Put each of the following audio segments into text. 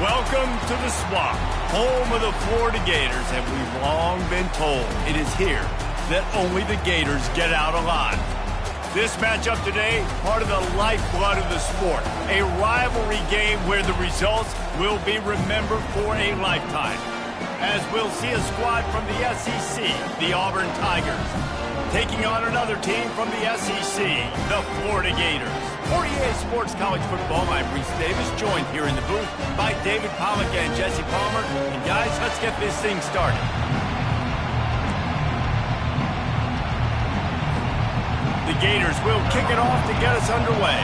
Welcome to the Swamp, home of the Florida Gators, and we've long been told it is here that only the Gators get out alive. This matchup today, part of the lifeblood of the sport, a rivalry game where the results will be remembered for a lifetime. As we'll see a squad from the SEC, the Auburn Tigers, taking on another team from the SEC, the Florida Gators. For EA Sports College Football, I'm Reese Davis, joined here in the booth by David Pollack and Jesse Palmer. And guys, let's get this thing started. The Gators will kick it off to get us underway.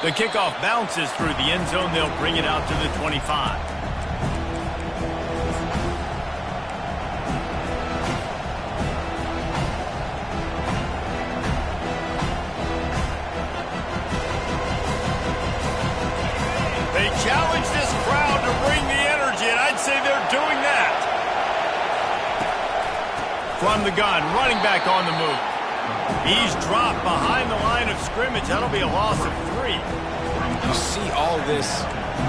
The kickoff bounces through the end zone. They'll bring it out to the 25. They challenge this crowd to bring the energy, and I'd say they're doing that. From the gun, running back on the move. He's dropped behind the line of scrimmage. That'll be a loss of 3. You see all this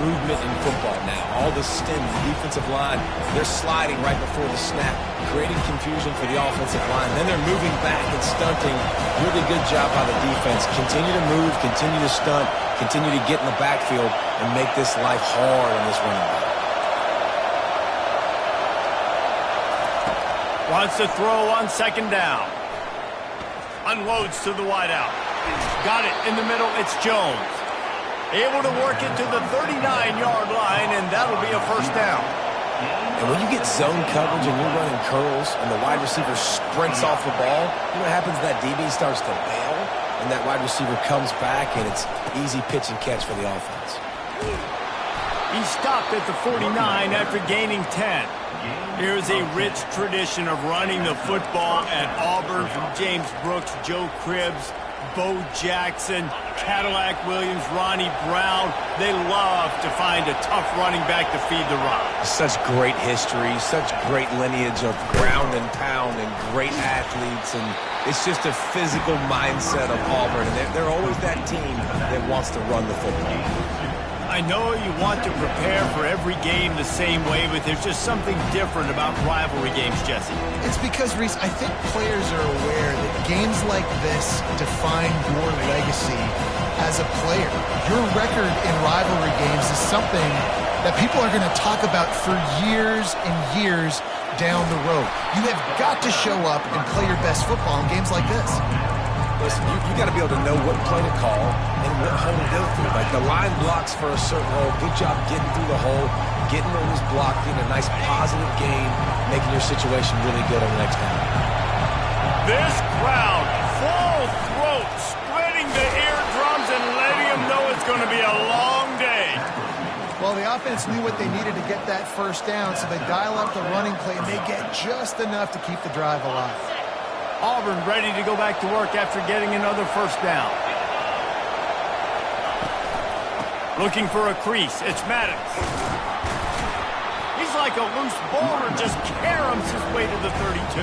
movement in football now. All the stems, the defensive line, they're sliding right before the snap, creating confusion for the offensive line. Then they're moving back and stunting. Really good job by the defense. Continue to move, continue to stunt, continue to get in the backfield and make this life hard on this running back. Wants to throw on second down. Unloads to the wideout. Got it in the middle. It's Jones. Able to work it to the 39-yard line, and that'll be a first down. And when you get zone coverage and you're running curls and the wide receiver sprints off the ball, you know what happens? That DB starts to bail, and that wide receiver comes back, and it's easy pitch and catch for the offense. He stopped at the 49 after gaining 10. Here's a rich tradition of running the football at Auburn from James Brooks, Joe Cribbs, Bo Jackson, Cadillac Williams, Ronnie Brown. They love to find a tough running back to feed the run. Such great history, such great lineage of ground and pound and great athletes. And it's just a physical mindset of Auburn. And they're always that team that wants to run the football. I know you want to prepare for every game the same way, but there's just something different about rivalry games, Jesse. It's because, Reese, I think players are aware that games like this define your legacy as a player. Your record in rivalry games is something that people are going to talk about for years and years down the road. You have got to show up and play your best football in games like this. Listen, you got to be able to know what play to call and what hole to go through. Like the line blocks for a certain hole. Good job getting through the hole, getting where it was blocked, getting a nice positive gain, making your situation really good on the next down. This crowd, full throat, splitting the eardrums and letting them know it's going to be a long day. Well, the offense knew what they needed to get that first down, so they dial up the running play, and they get just enough to keep the drive alive. Auburn ready to go back to work after getting another first down. Looking for a crease. It's Maddox. He's like a loose boulder, just caroms his way to the 32.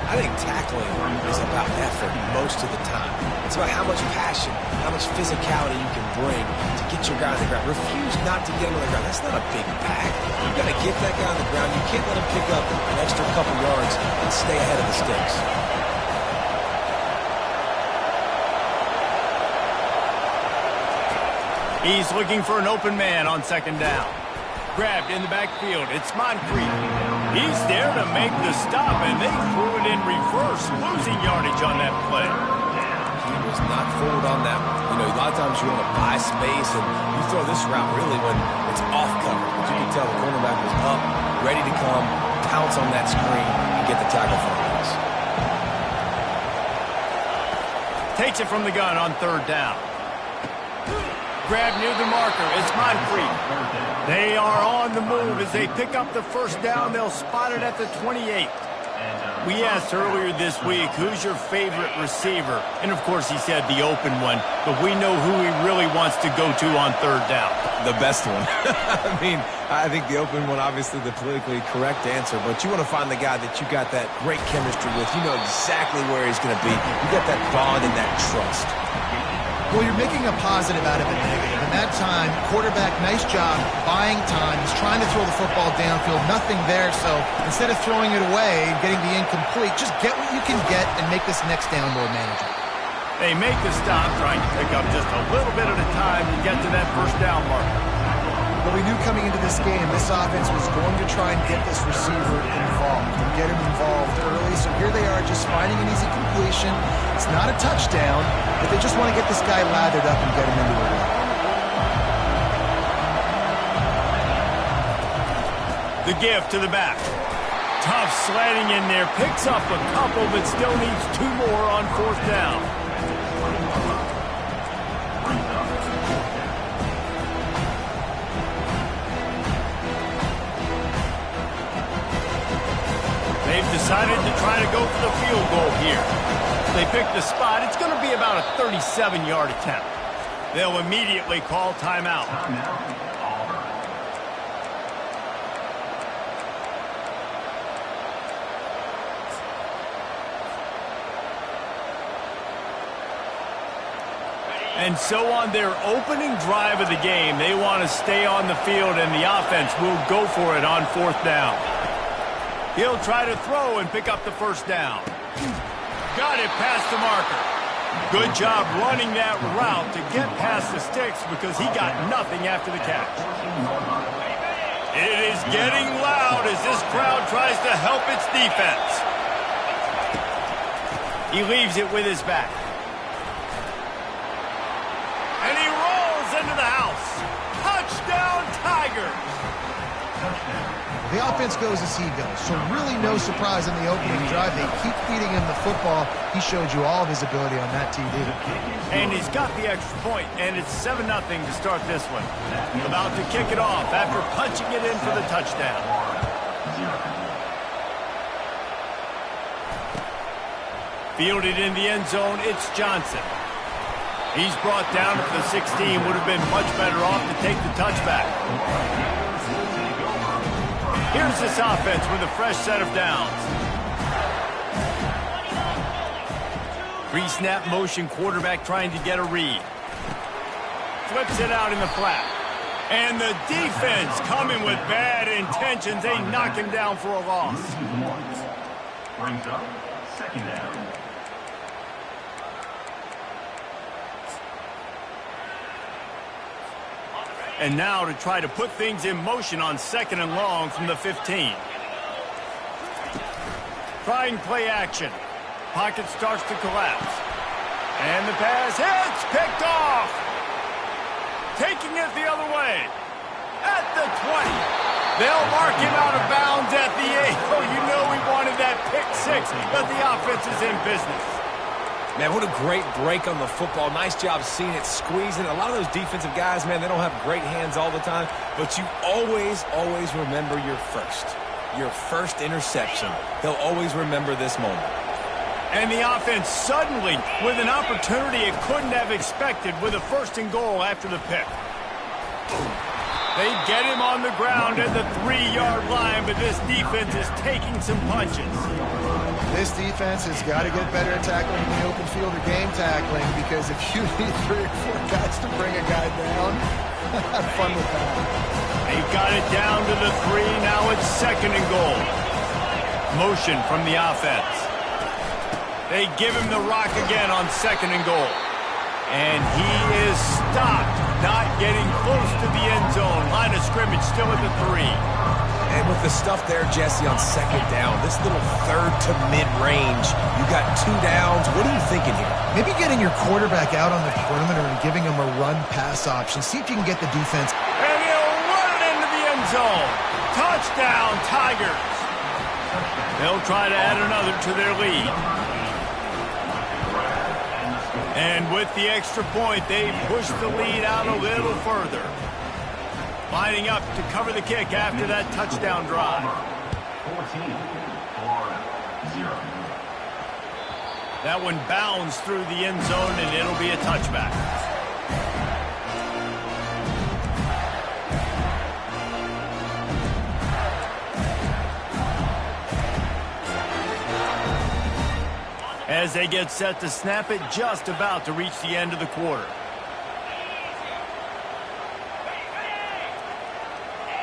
I think tackling is about effort most of the time. It's about how much passion, how much physicality you can bring to get your guy on the ground. Refuse not to get him on the ground. That's not a big pack. You've got to get that guy on the ground. You can't let him pick up an extra couple yards and stay ahead of the sticks. He's looking for an open man on second down. Grabbed in the backfield. It's Moncrief. He's there to make the stop, and they threw it in reverse, losing yardage on that play. He was not forward on that one. You know, a lot of times you want to buy space, and you throw this route really when it's off cover. But you can tell the cornerback was up, ready to come, pounce on that screen, and get the tackle for the pass. Takes it from the gun on third down. Grab near the marker. It's Moncrief. They are on the move as they pick up the first down. They'll spot it at the 28. We asked earlier this week, who's your favorite receiver? And, of course, he said the open one, but we know who he really wants to go to on third down. The best one. I mean, I think the open one, obviously the politically correct answer, but you want to find the guy that you got that great chemistry with. You know exactly where he's going to be. You got that bond and that trust. Well, you're making a positive out of a negative. And that time, quarterback, nice job, buying time. He's trying to throw the football downfield, nothing there. So instead of throwing it away and getting the incomplete, just get what you can get and make this next down more manageable. They make the stop, trying to pick up just a little bit at a time to get to that first down mark. Well, we knew coming into this game, this offense was going to try and get this receiver involved and get him involved early. So here they are just finding an easy completion. It's not a touchdown, but they just want to get this guy lathered up and get him into a run. The give to the back. Tough slanting in there. Picks up a couple, but still needs 2 more on fourth down. They've decided to try to go for the field goal here. They pick the spot. It's going to be about a 37-yard attempt. They'll immediately call timeout. And so on their opening drive of the game, they want to stay on the field, and the offense will go for it on fourth down. He'll try to throw and pick up the first down. Got it past the marker. Good job running that route to get past the sticks because he got nothing after the catch. It is getting loud as this crowd tries to help its defense. He leaves it with his back. And he rolls into the house. Touchdown, Tigers! The offense goes as he goes, so really no surprise in the opening drive. They keep feeding him the football. He showed you all of his ability on that TD. And he's got the extra point, and it's 7-0 to start this one. About to kick it off after punching it in for the touchdown. Fielded in the end zone, it's Johnson. He's brought down at the 16, would have been much better off to take the touchback. Here's this offense with a fresh set of downs. Pre-snap motion, quarterback trying to get a read. Flips it out in the flat. And the defense coming with bad intentions. They knock him down for a loss. Brings up second down. And now to try to put things in motion on second and long from the 15. Trying play action. Pocket starts to collapse. And the pass hits, picked off. Taking it the other way. At the 20. They'll mark him out of bounds at the 8. Oh, you know we wanted that pick 6, but the offense is in business. Man, what a great break on the football. Nice job seeing it, squeezing. A lot of those defensive guys, man, they don't have great hands all the time, but you always, always remember your first interception. They'll always remember this moment. And the offense suddenly, with an opportunity it couldn't have expected, with a first and goal after the pick. They get him on the ground at the 3-yard line, but this defense is taking some punches. This defense has got to get better at tackling in the open field or game tackling, because if you need 3 or 4 guys to bring a guy down, have fun with that. They got it down to the 3. Now it's second and goal. Motion from the offense. They give him the rock again on second and goal. And he is stopped, not getting close to the end zone. Line of scrimmage still at the 3. And with the stuff there, Jesse, on second down, this little third to mid-range, you got 2 downs. What are you thinking here? Maybe getting your quarterback out on the perimeter and giving him a run-pass option. See if you can get the defense. And he'll run it into the end zone. Touchdown, Tigers. They'll try to add another to their lead. And with the extra point, they push the lead out a little further. Lining up to cover the kick after that touchdown drive. 14, Florida. That one bounds through the end zone, and it'll be a touchback. As they get set to snap it, just about to reach the end of the quarter.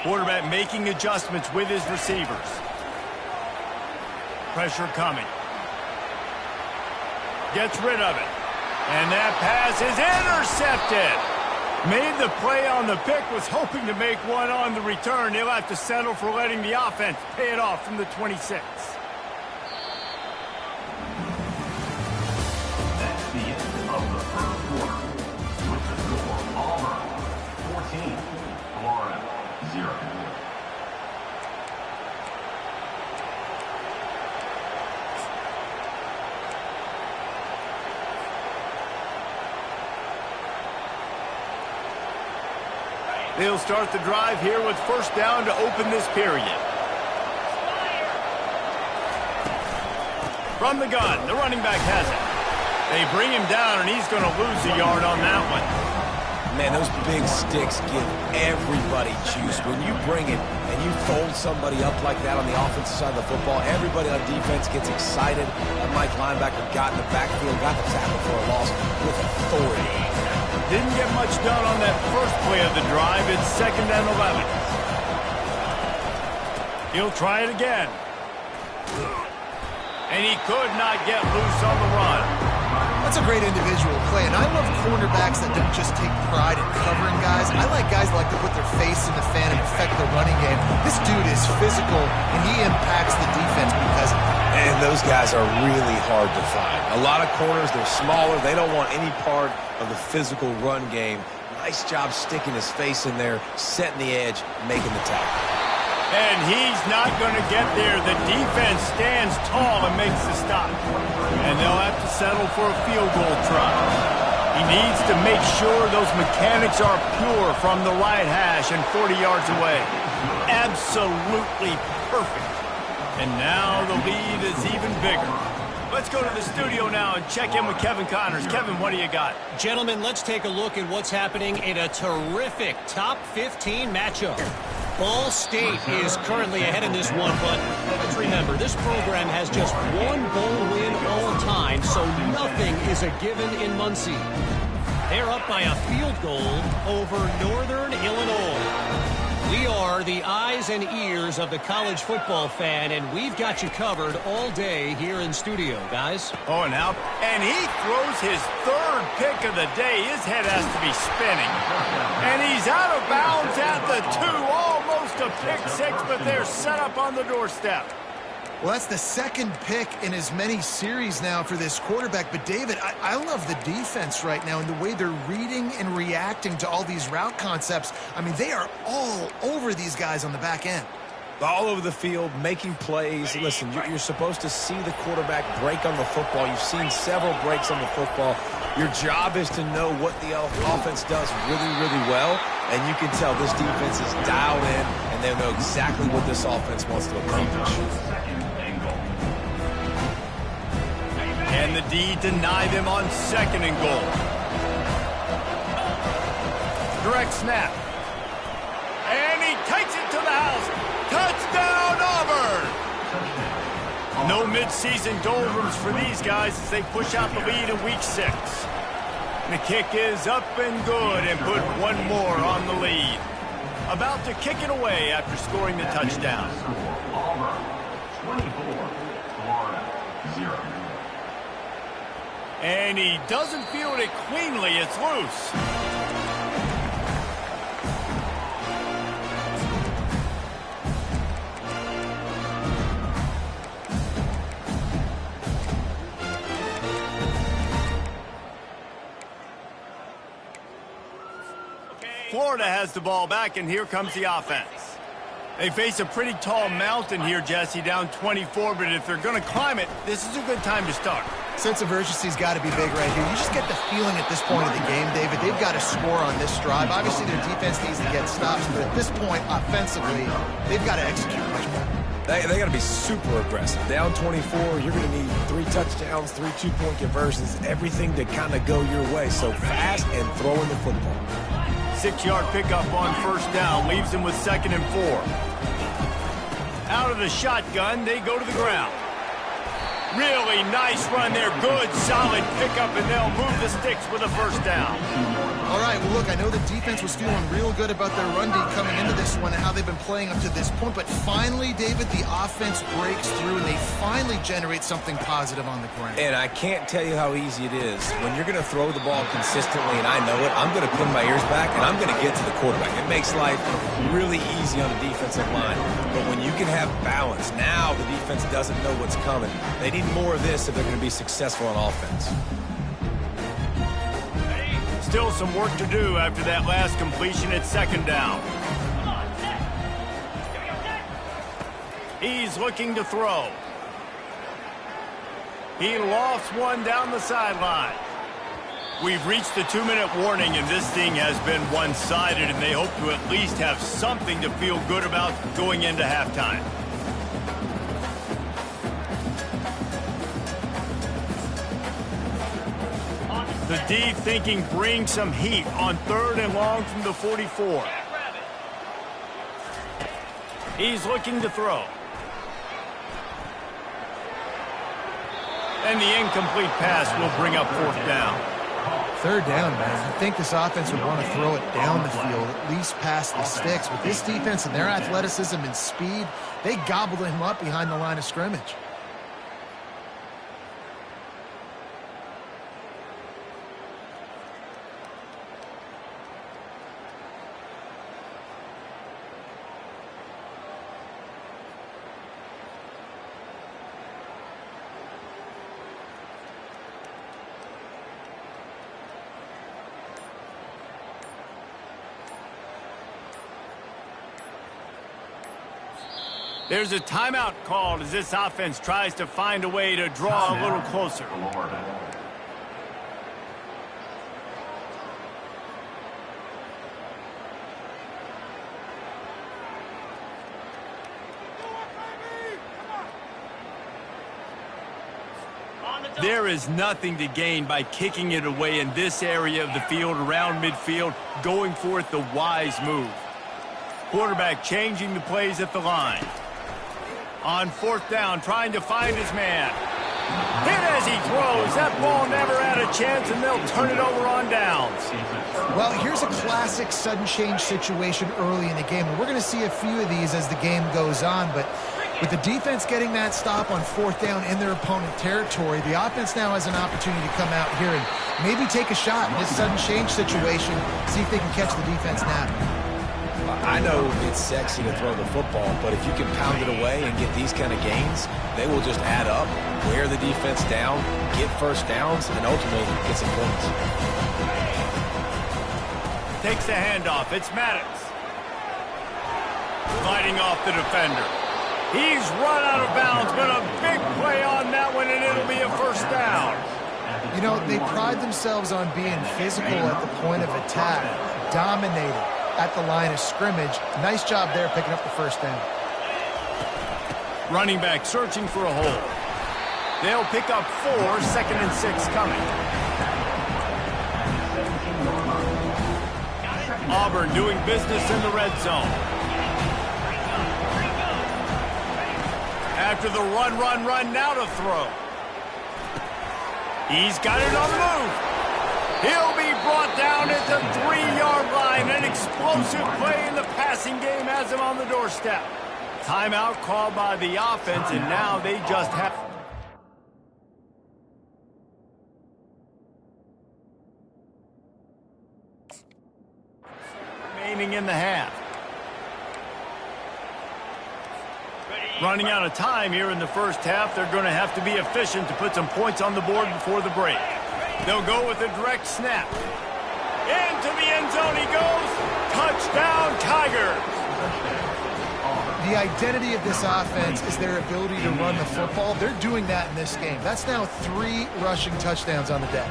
Quarterback making adjustments with his receivers. Pressure coming. Gets rid of it. And that pass is intercepted. Made the play on the pick, was hoping to make one on the return. He'll have to settle for letting the offense pay it off from the 26. That's the end of the first quarter. With the score, Auburn 14, Florida 0. They'll start the drive here with first down to open this period. From the gun, the running back has it. They bring him down, and he's going to lose a yard on that one. Man, those big sticks give everybody juice. When you bring it and you fold somebody up like that on the offensive side of the football, everybody on defense gets excited. That Mike linebacker got in the backfield, got the tackle for a loss with authority. Didn't get much done on that first play of the drive. It's 2nd and 11. He'll try it again. And he could not get loose on the run. That's a great individual play, and I love cornerbacks that don't just take pride in covering guys. I like guys that like to put their face in the fan and affect the running game. This dude is physical, and he impacts the defense because of it. And those guys are really hard to find. A lot of corners, they're smaller. They don't want any part of the physical run game. Nice job sticking his face in there, setting the edge, making the tackle. And he's not going to get there. The defense stands tall and makes the stop. And they'll have to settle for a field goal try. He needs to make sure those mechanics are pure from the right hash and 40 yards away. Absolutely perfect. And now the lead is even bigger. Let's go to the studio now and check in with Kevin Connors. Kevin, what do you got? Gentlemen, let's take a look at what's happening in a terrific top 15 matchup. Ball State is currently ahead in this one, but let's remember, this program has just one bowl win all time, so nothing is a given in Muncie. They're up by a field goal over Northern Illinois. We are the eyes and ears of the college football fan, and we've got you covered all day here in studio, guys. Oh, and he throws his third pick of the day. His head has to be spinning. And he's out of bounds at the 2. Almost a pick six, but they're set up on the doorstep. Well, that's the second pick in as many series now for this quarterback. But, David, I love the defense right now and the way they're reading and reacting to all these route concepts. I mean, they are all over these guys on the back end. All over the field, making plays. Listen, you're supposed to see the quarterback break on the football. You've seen several breaks on the football. Your job is to know what the offense does really, really well. And you can tell this defense is dialed in, and they know exactly what this offense wants to accomplish. And the D deny them on 2nd and goal. Direct snap. And he takes it to the house. Touchdown, Auburn! No midseason doldrums for these guys as they push out the lead in week 6. The kick is up and good and put one more on the lead. About to kick it away after scoring the touchdown. Auburn 24, Florida 0. And he doesn't field it cleanly. It's loose. Florida has the ball back, and here comes the offense. They face a pretty tall mountain here, Jesse, down 24, but if they're going to climb it, this is a good time to start. Sense of urgency's got to be big right here. You just get the feeling at this point of the game, David, they've got to score on this drive. Obviously, their defense needs to get stops, but at this point, offensively, they've got to execute much better. They got to be super aggressive. Down 24, you're going to need 3 touchdowns, 3 two-point conversions, everything to kind of go your way. So fast and throwing the football. 6-yard pickup on first down leaves them with 2nd and 4. Out of the shotgun, they go to the ground. Really nice run there. Good, solid pickup, and they'll move the sticks with a first down. All right, well, look, I know the defense was feeling real good about their run D coming into this one and how they've been playing up to this point, but finally, David, the offense breaks through, and they finally generate something positive on the ground. And I can't tell you how easy it is. When you're going to throw the ball consistently, and I know it, I'm going to pin my ears back, and I'm going to get to the quarterback. It makes life really easy on the defensive line. But when you can have balance, now the defense doesn't know what's coming. They need more of this if they're going to be successful on offense. Still some work to do after that last completion at 2nd down. He's looking to throw. He lofts one down the sideline. We've reached the 2-minute warning, and this thing has been one-sided, and they hope to at least have something to feel good about going into halftime. The D thinking bring some heat on 3rd and long from the 44. He's looking to throw. And the incomplete pass will bring up 4th down. 3rd down, man. I think this offense would want to throw it down the field, at least past the sticks. With this defense and their athleticism and speed, they gobbled him up behind the line of scrimmage. There's a timeout called as this offense tries to find a way to draw a little closer. There is nothing to gain by kicking it away in this area of the field around midfield, going for it the wise move. Quarterback changing the plays at the line. On 4th down, trying to find his man. Hit as he throws. That ball never had a chance, and they'll turn it over on downs. Well, here's a classic sudden change situation early in the game. And we're going to see a few of these as the game goes on, but with the defense getting that stop on 4th down in their opponent territory, the offense now has an opportunity to come out here and maybe take a shot in this sudden change situation, see if they can catch the defense napping. I know it's sexy to throw the football, but if you can pound it away and get these kind of gains, they will just add up, wear the defense down, get first downs, and ultimately get some points. Takes the handoff. It's Maddox. Fighting off the defender. He's run out of bounds, but a big play on that one, and it'll be a first down. You know, they pride themselves on being physical at the point of attack, dominated at the line of scrimmage. Nice job there picking up the first down. Running back searching for a hole. They'll pick up 4, 2nd and 6 coming. Auburn doing business in the red zone. After the run, now to throw. He's got it on the move. He'll be brought down at the 3-yard line. An explosive play in the passing game has him on the doorstep. Timeout called by the offense, and now they just have... remaining in the half. Running out of time here in the first half. They're going to have to be efficient to put some points on the board before the break. They'll go with a direct snap. Into the end zone he goes. Touchdown, Tigers. The identity of this offense is their ability to run the football. They're doing that in this game. That's now 3 rushing touchdowns on the day.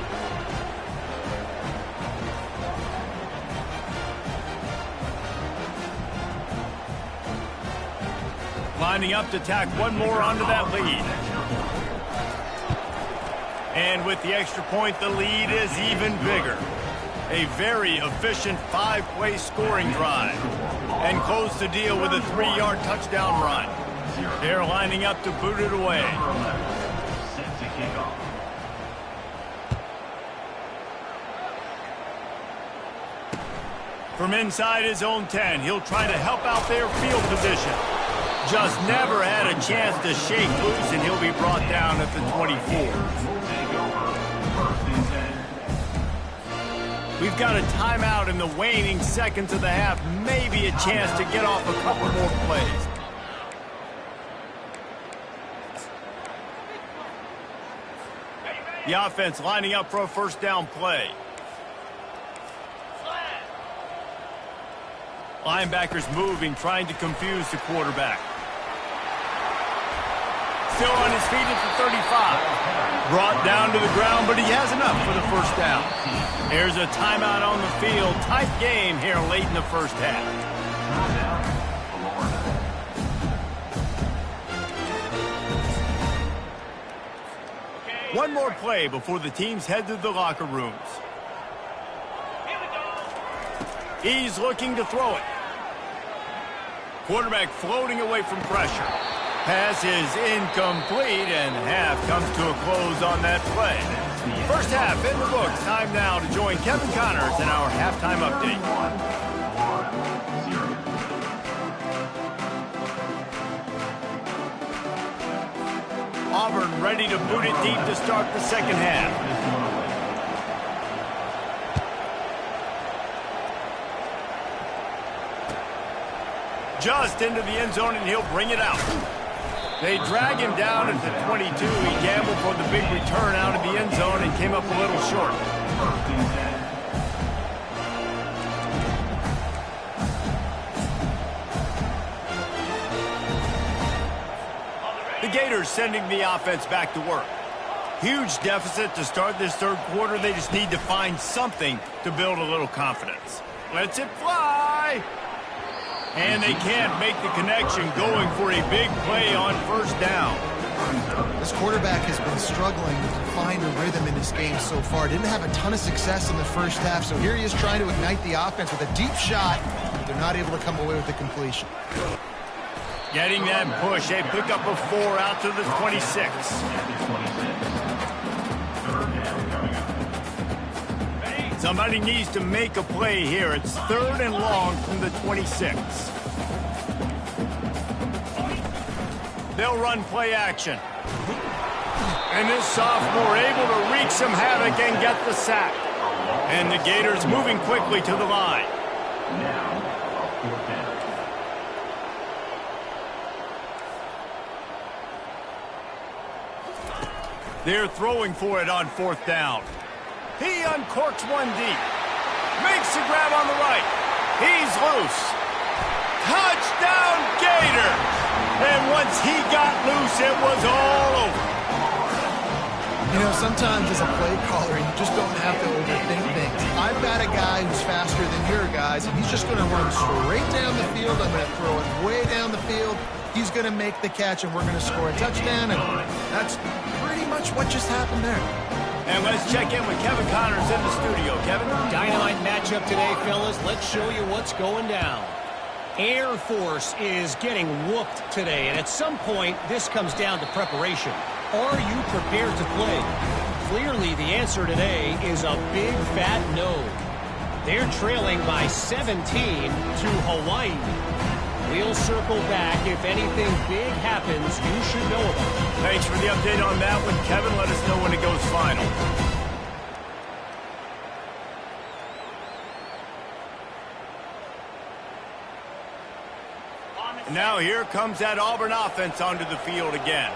Lining up to tack one more onto that lead. And with the extra point, the lead is even bigger. A very efficient 5-play scoring drive. And close the deal with a 3-yard touchdown run. They're lining up to boot it away. Set to kick off. From inside his own 10, he'll try to help out their field position. Just never had a chance to shake loose, and he'll be brought down at the 24. We've got a timeout in the waning seconds of the half. Maybe a chance to get off a couple more plays. The offense lining up for a first down play. Linebackers moving, trying to confuse the quarterback. Still on his feet at the 35. Brought down to the ground, but he has enough for the first down. There's a timeout on the field. Tight game here late in the first half. One more play before the teams head to the locker rooms. He's looking to throw it. Quarterback floating away from pressure. Pass is incomplete, and half comes to a close on that play. First half in the books. Time now to join Kevin Connors in our halftime update. Auburn ready to boot it deep to start the second half. Just into the end zone, and he'll bring it out. They drag him down at the 22. He gambled for the big return out of the end zone and came up a little short. The Gators sending the offense back to work. Huge deficit to start this third quarter. They just need to find something to build a little confidence. Lets it fly. And they can't make the connection, going for a big play on first down. This quarterback has been struggling to find a rhythm in this game so far. Didn't have a ton of success in the first half, so here he is trying to ignite the offense with a deep shot. They're not able to come away with the completion. Getting that push. They pick up a 4 out to the 26. Somebody needs to make a play here. It's 3rd and long from the 26. They'll run play action. And this sophomore able to wreak some havoc and get the sack. And the Gators moving quickly to the line. They're throwing for it on 4th down. He uncorks one deep. Makes the grab on the right. He's loose. Touchdown, Gators! And once he got loose, it was all over. You know, sometimes as a play caller, you just don't have to overthink things. I've got a guy who's faster than your guys, and he's just going to run straight down the field. I'm going to throw it way down the field. He's going to make the catch, and we're going to score a touchdown. And that's pretty much what just happened there. And let's check in with Kevin Connors in the studio. Kevin? Dynamite matchup today, fellas. Let's show you what's going down. Air Force is getting whooped today, and at some point, this comes down to preparation. Are you prepared to play? Clearly, the answer today is a big, fat no. They're trailing by 17 to Hawaii. We'll circle back. If anything big happens, you should know about it. Thanks for the update on that one, Kevin. Let us know when it goes final. Now here comes that Auburn offense onto the field again.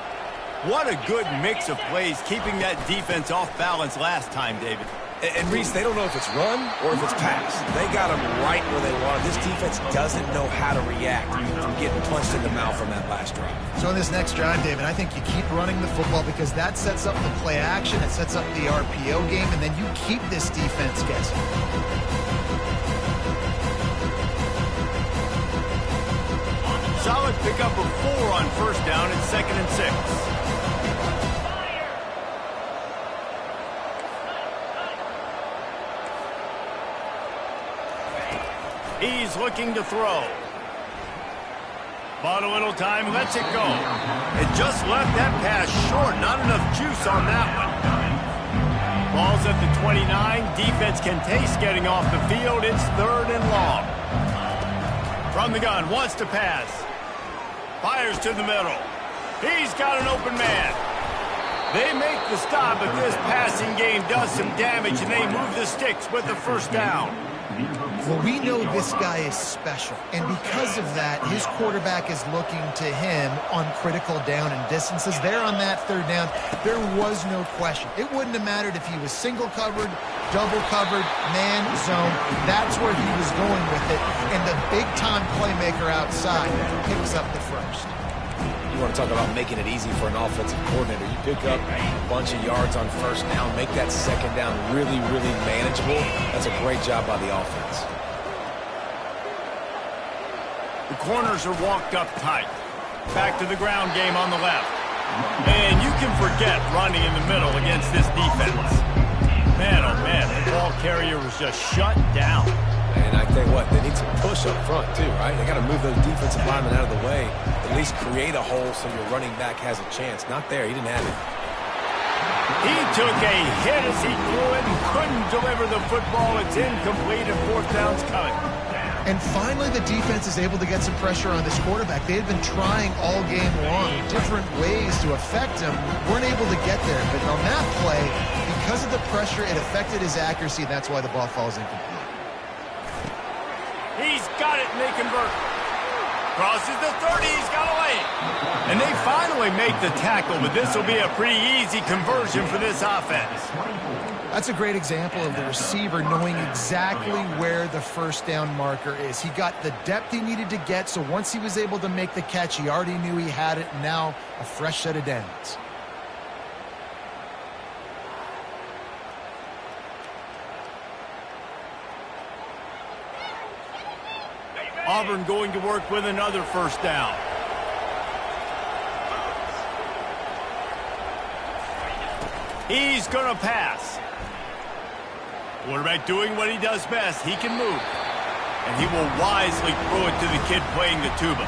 What a good mix of plays, keeping that defense off balance last time, David. And Reese, they don't know if it's run or if it's pass. They got them right where they want. This defense doesn't know how to react from getting punched in the mouth on that last drive. So in this next drive, David, I think you keep running the football because that sets up the play action, it sets up the RPO game, and then you keep this defense guessing. solid pickup of 4 on first down and 2nd and 6. He's looking to throw. Bought a little time, lets it go. It just left that pass short. Not enough juice on that one. Ball's at the 29. Defense can taste getting off the field. It's 3rd and long. From the gun, wants to pass. Fires to the middle. He's got an open man. They make the stop, but this passing game does some damage, and they move the sticks with the first down. Well, we know this guy is special, and because of that, his quarterback is looking to him on critical down and distances. There on that 3rd down, there was no question. It wouldn't have mattered if he was single covered, double covered, man, zone. That's where he was going with it, and the big-time playmaker outside picks up the first. You want to talk about making it easy for an offensive coordinator. You pick up a bunch of yards on first down, make that 2nd down really, really manageable. That's a great job by the offense. The corners are walked up tight. Back to the ground game on the left. And you can forget running in the middle against this defense. Man, oh man, the ball carrier was just shut down. And I tell you what, they need some push up front too, right? They got to move those defensive linemen out of the way. At least create a hole so your running back has a chance. Not there. He didn't have it. He took a hit as he threw it and couldn't deliver the football. It's incomplete and 4th down's coming. And finally, the defense is able to get some pressure on this quarterback. They had been trying all game long, different ways to affect him. Weren't able to get there. But on that play, because of the pressure, it affected his accuracy. That's why the ball falls incomplete. He's got it, and they convert. Crosses the 30, he's got a lane. And they finally make the tackle, but this will be a pretty easy conversion for this offense. That's a great example of the receiver knowing exactly where the first down marker is. He got the depth he needed to get, so once he was able to make the catch, he already knew he had it, and now a fresh set of downs. Auburn going to work with another first down. He's going to pass. Quarterback doing what he does best. He can move. And he will wisely throw it to the kid playing the tuba.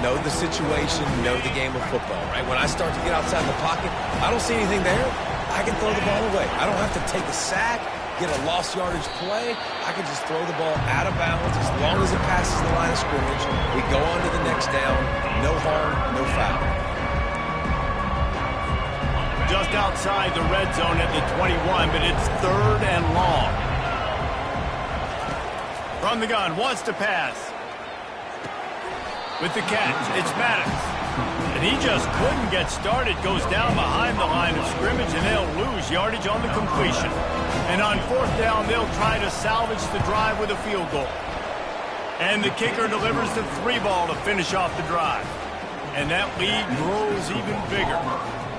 Know the situation, know the game of football, right? When I start to get outside the pocket, I don't see anything there. I can throw the ball away. I don't have to take a sack, get a lost yardage play. I can just throw the ball out of bounds as long as it passes the line of scrimmage. We go on to the next down. No harm, no foul. Just outside the red zone at the 21, but it's 3rd and long. From the gun, wants to pass. With the catch, it's Maddox. And he just couldn't get started. Goes down behind the line of scrimmage, and they'll lose yardage on the completion. And on 4th down, they'll try to salvage the drive with a field goal. And the kicker delivers the 3-ball to finish off the drive. And that lead grows even bigger.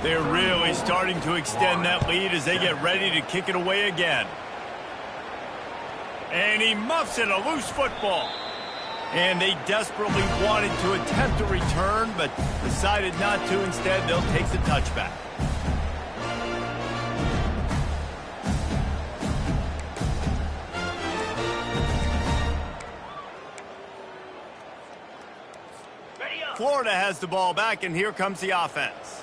They're really starting to extend that lead as they get ready to kick it away again. And he muffs it, a loose football. And they desperately wanted to attempt a return, but decided not to. Instead, they'll take the touchback. Florida has the ball back, and here comes the offense.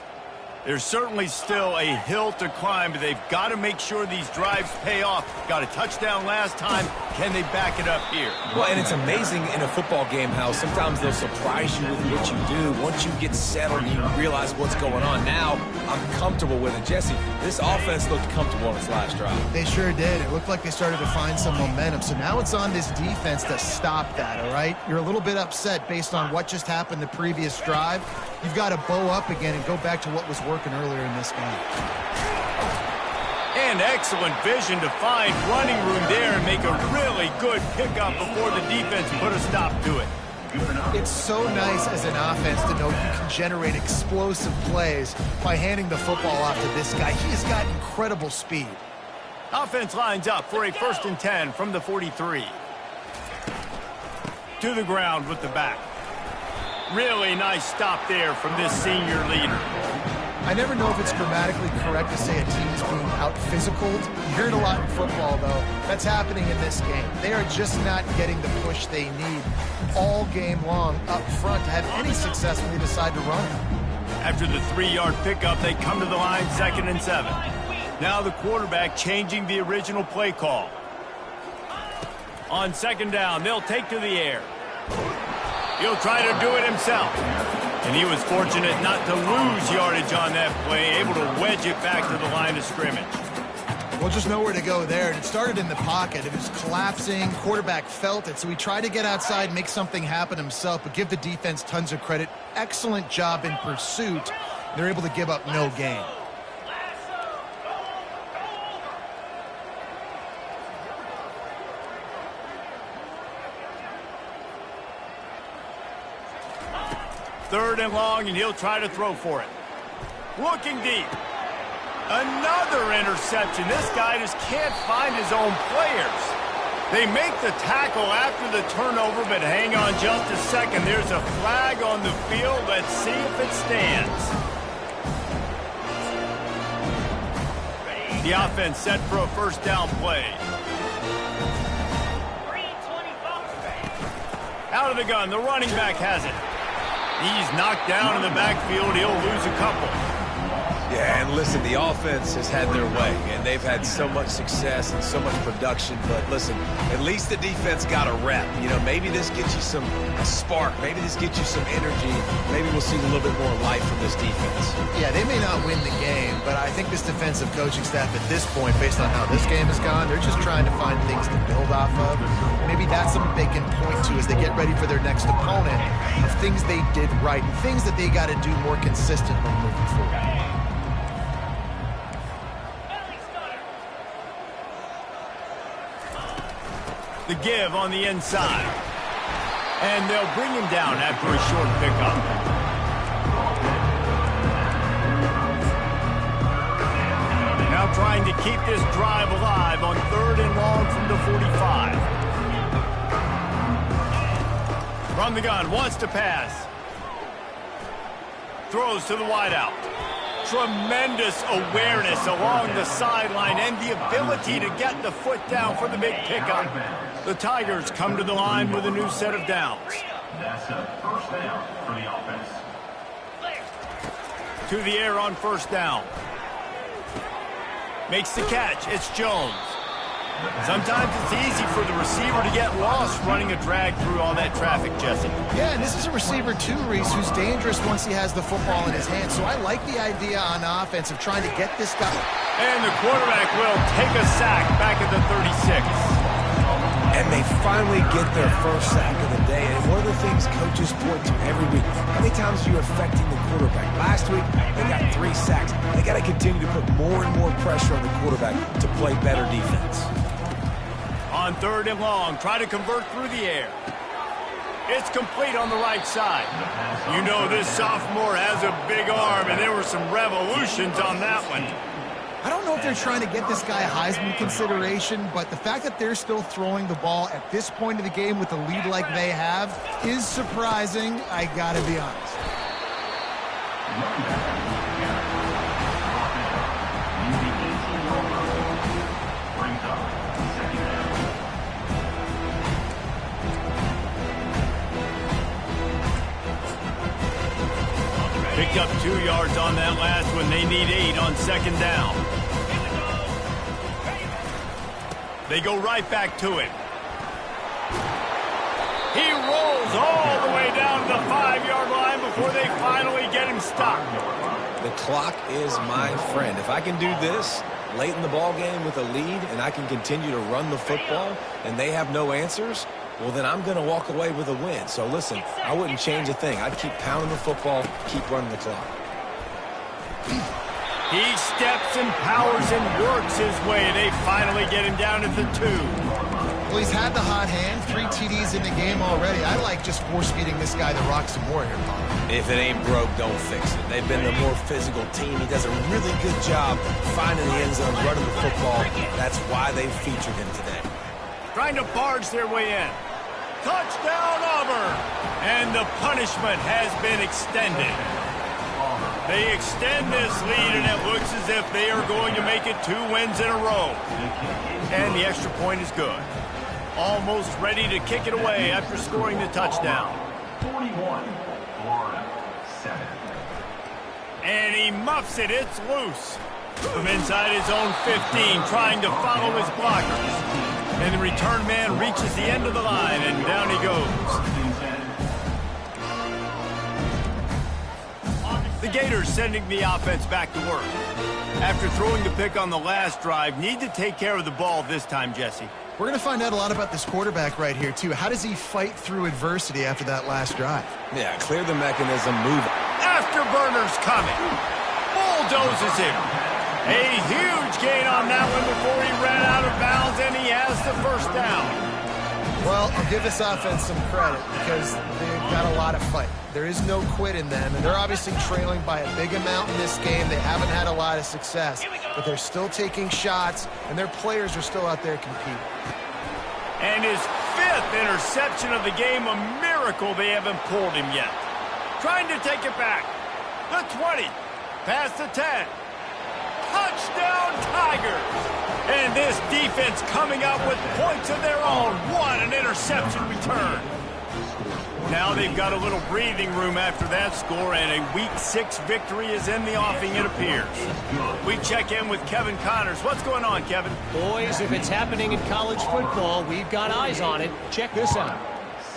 There's certainly still a hill to climb, but they've got to make sure these drives pay off. Got a touchdown last time. Can they back it up here? Well, and it's amazing in a football game how sometimes they'll surprise you with what you do. Once you get settled and you realize what's going on, now I'm comfortable with it. Jesse, this offense looked comfortable on its last drive. They sure did. It looked like they started to find some momentum. So now it's on this defense to stop that, all right? You're a little bit upset based on what just happened the previous drive. You've got to bow up again and go back to what was working earlier in this game. And excellent vision to find running room there and make a really good pickup before the defense put a stop to it. It's so nice as an offense to know you can generate explosive plays by handing the football off to this guy. He has got incredible speed. Offense lines up for a 1st and 10 from the 43. To the ground with the back. Really nice stop there from this senior leader. I never know if it's grammatically correct to say a team is being out-physicaled. You hear it a lot in football, though. That's happening in this game. They are just not getting the push they need all game long up front to have any success when they decide to run. After the 3-yard pickup, they come to the line 2nd and 7. Now the quarterback changing the original play call. On 2nd down, they'll take to the air. He'll try to do it himself. And he was fortunate not to lose yardage on that play, able to wedge it back to the line of scrimmage. Well, just nowhere to go there. It started in the pocket. It was collapsing. Quarterback felt it, so he tried to get outside, make something happen himself, but give the defense tons of credit. Excellent job in pursuit. They're able to give up no gain. Third and long, and he'll try to throw for it. Looking deep. Another interception. This guy just can't find his own players. They make the tackle after the turnover, but hang on just a second. There's a flag on the field. Let's see if it stands. The offense set for a first down play. Out of the gun, the running back has it. He's knocked down in the backfield. He'll lose a couple. Yeah, and listen, the offense has had their way, and they've had so much success and so much production. But listen, at least the defense got a rep. You know, maybe this gets you a spark. Maybe this gets you some energy. Maybe we'll see a little bit more life from this defense. Yeah, they may not win the game, but I think this defensive coaching staff at this point, based on how this game has gone, they're just trying to find things to build off of. Maybe that's something they can point to as they get ready for their next opponent, of things they did right and things that they got to do more consistently moving forward. The give on the inside. And they'll bring him down after a short pickup. Now trying to keep this drive alive on 3rd and long from the 45. From the gun, wants to pass. Throws to the wideout. Tremendous awareness along the sideline and the ability to get the foot down for the big pickup. The Tigers come to the line with a new set of downs. That's a first down for the offense. To the air on first down. Makes the catch. It's Jones. Sometimes it's easy for the receiver to get lost running a drag through all that traffic, Jesse. Yeah, and this is a receiver too, Reese, who's dangerous once he has the football in his hand. So I like the idea on offense of trying to get this guy. And the quarterback will take a sack back at the 36. And they finally get their first sack of the day. And one of the things coaches point to every week, how many times are you affecting the quarterback? Last week, they got 3 sacks. They got to continue to put more and more pressure on the quarterback to play better defense. On 3rd and long, try to convert through the air. It's complete on the right side. You know this sophomore has a big arm, and there were some revolutions on that one. I don't know if they're trying to get this guy Heisman consideration, but the fact that they're still throwing the ball at this point of the game with a lead like they have is surprising, I gotta be honest. Picked up 2 yards on that last one. They need 8 on 2nd down. They go right back to him. He rolls all the way down to the 5-yard line before they finally get him stopped. The clock is my friend. If I can do this late in the ball game with a lead and I can continue to run the football and they have no answers, well, then I'm going to walk away with a win. So, listen, I wouldn't change a thing. I'd keep pounding the football, keep running the clock. He steps and powers and works his way. They finally get him down at the 2. Well, he's had the hot hand, 3 TDs in the game already. I like just force-feeding this guy the rock some more here, Paul. If it ain't broke, don't fix it. They've been the more physical team. He does a really good job finding the end zone, running the football. That's why they featured him today. Trying to barge their way in. Touchdown, Auburn! And the punishment has been extended. They extend this lead, and it looks as if they are going to make it 2 wins in a row. And the extra point is good. Almost ready to kick it away after scoring the touchdown. 41, Florida, 7. And he muffs it. It's loose. From inside his own 15, trying to follow his blockers. And the return man reaches the end of the line, and down he goes. The Gators sending the offense back to work. After throwing the pick on the last drive, need to take care of the ball this time, Jesse. We're going to find out a lot about this quarterback right here, too. How does he fight through adversity after that last drive? Yeah, clear the mechanism, move. Afterburners coming. Bulldozes him. A huge gain on that one before he ran out of bounds, and he has the first down. Well, I'll give this offense some credit because they've got a lot of fight. There is no quit in them, and they're obviously trailing by a big amount in this game. They haven't had a lot of success, but they're still taking shots, and their players are still out there competing. And his 5th interception of the game, a miracle they haven't pulled him yet. Trying to take it back. The 20, past the 10. Touchdown, Tigers! And this defense coming up with points of their own. What an interception return. Now they've got a little breathing room after that score, and a Week 6 victory is in the offing, it appears. We check in with Kevin Connors. What's going on, Kevin? Boys, if it's happening in college football, we've got eyes on it. Check this out.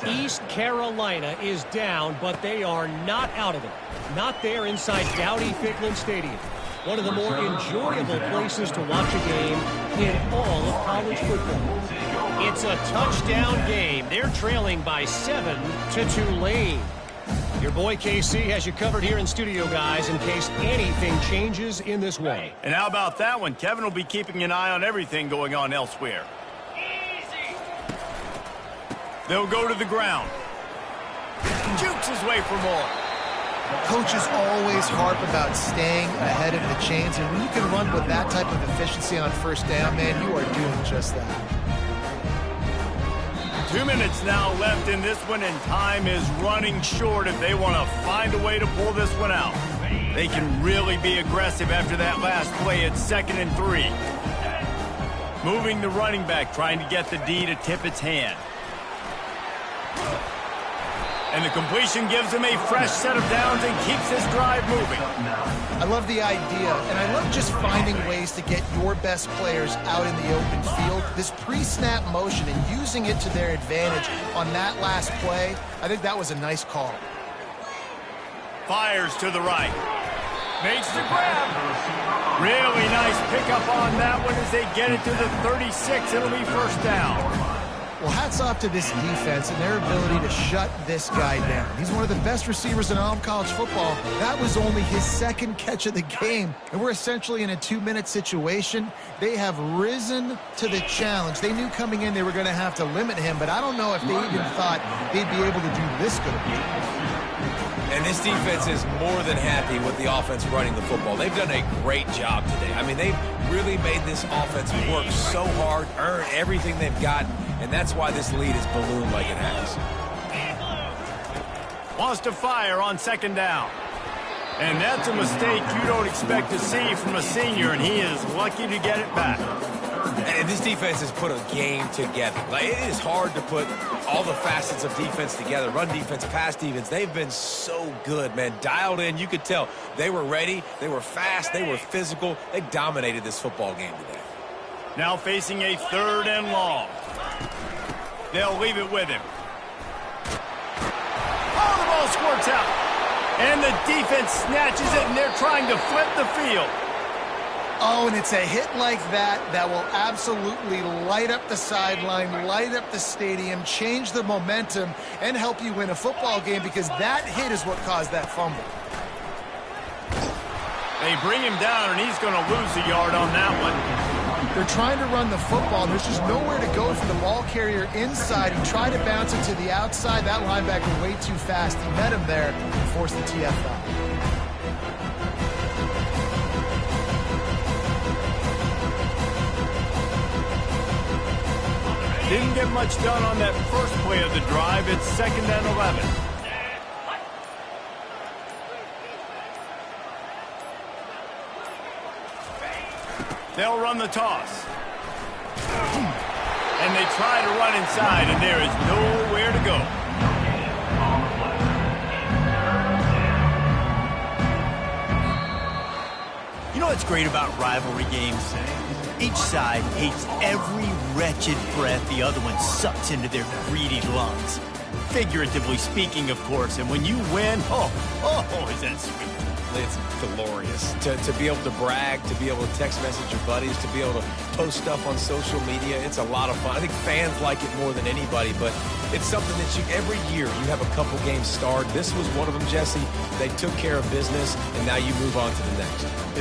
East Carolina is down, but they are not out of it. Not there inside Dowdy-Ficklen Stadium. One of the more enjoyable places to watch a game in all of college football. It's a touchdown game. They're trailing by 7 to Tulane. Your boy KC has you covered here in studio, guys, in case anything changes in this one. And how about that one? Kevin will be keeping an eye on everything going on elsewhere. They'll go to the ground. Jukes his way for more. Coaches always harp about staying ahead of the chains, and when you can run with that type of efficiency on first down, man, you are doing just that. 2 minutes now left in this one, and time is running short if they want to find a way to pull this one out. They can really be aggressive after that last play. It's 2nd and 3. Moving the running back, trying to get the D to tip its hand. And the completion gives him a fresh set of downs and keeps this drive moving. I love the idea, and I love just finding ways to get your best players out in the open field. This pre-snap motion and using it to their advantage on that last play, I think that was a nice call. Fires to the right. Makes the grab. Really nice pickup on that one as they get it to the 36. It'll be first down. Well, hats off to this defense and their ability to shut this guy down. He's one of the best receivers in all of college football. That was only his 2nd catch of the game, and we're essentially in a 2-minute situation. They have risen to the challenge. They knew coming in they were going to have to limit him, but I don't know if they even thought they'd be able to do this good. And this defense is more than happy with the offense running the football. They've done a great job today. I mean, they've really made this offense work so hard, earn everything they've got, and that's why this lead is ballooned like it has. Wants to fire on 2nd down. And that's a mistake you don't expect to see from a senior, and he is lucky to get it back. And this defense has put a game together. Like, it is hard to put all the facets of defense together. Run defense, pass defense. They've been so good, man. Dialed in. You could tell they were ready. They were fast. They were physical. They dominated this football game today. Now facing a 3rd and long. They'll leave it with him. Oh, the ball squirts out. And the defense snatches it, and they're trying to flip the field. Oh, and it's a hit like that that will absolutely light up the sideline, light up the stadium, change the momentum, and help you win a football game because that hit is what caused that fumble. They bring him down, and he's going to lose a yard on that one. They're trying to run the football. There's just nowhere to go for the ball carrier inside. He tried to bounce it to the outside. That linebacker way too fast. He met him there and forced the TFL. Didn't get much done on that first play of the drive. It's 2nd and 11. They'll run the toss. And they try to run inside, and there is nowhere to go. You know what's great about rivalry games? Each side hates every wretched breath the other one sucks into their greedy lungs. Figuratively speaking, of course, and when you win, oh, is that sweet. It's glorious to be able to brag, to be able to text message your buddies, to be able to post stuff on social media. It's a lot of fun. I think fans like it more than anybody, but it's something that every year you have a couple games starred. This was one of them, Jesse. They took care of business, and now you move on to the next.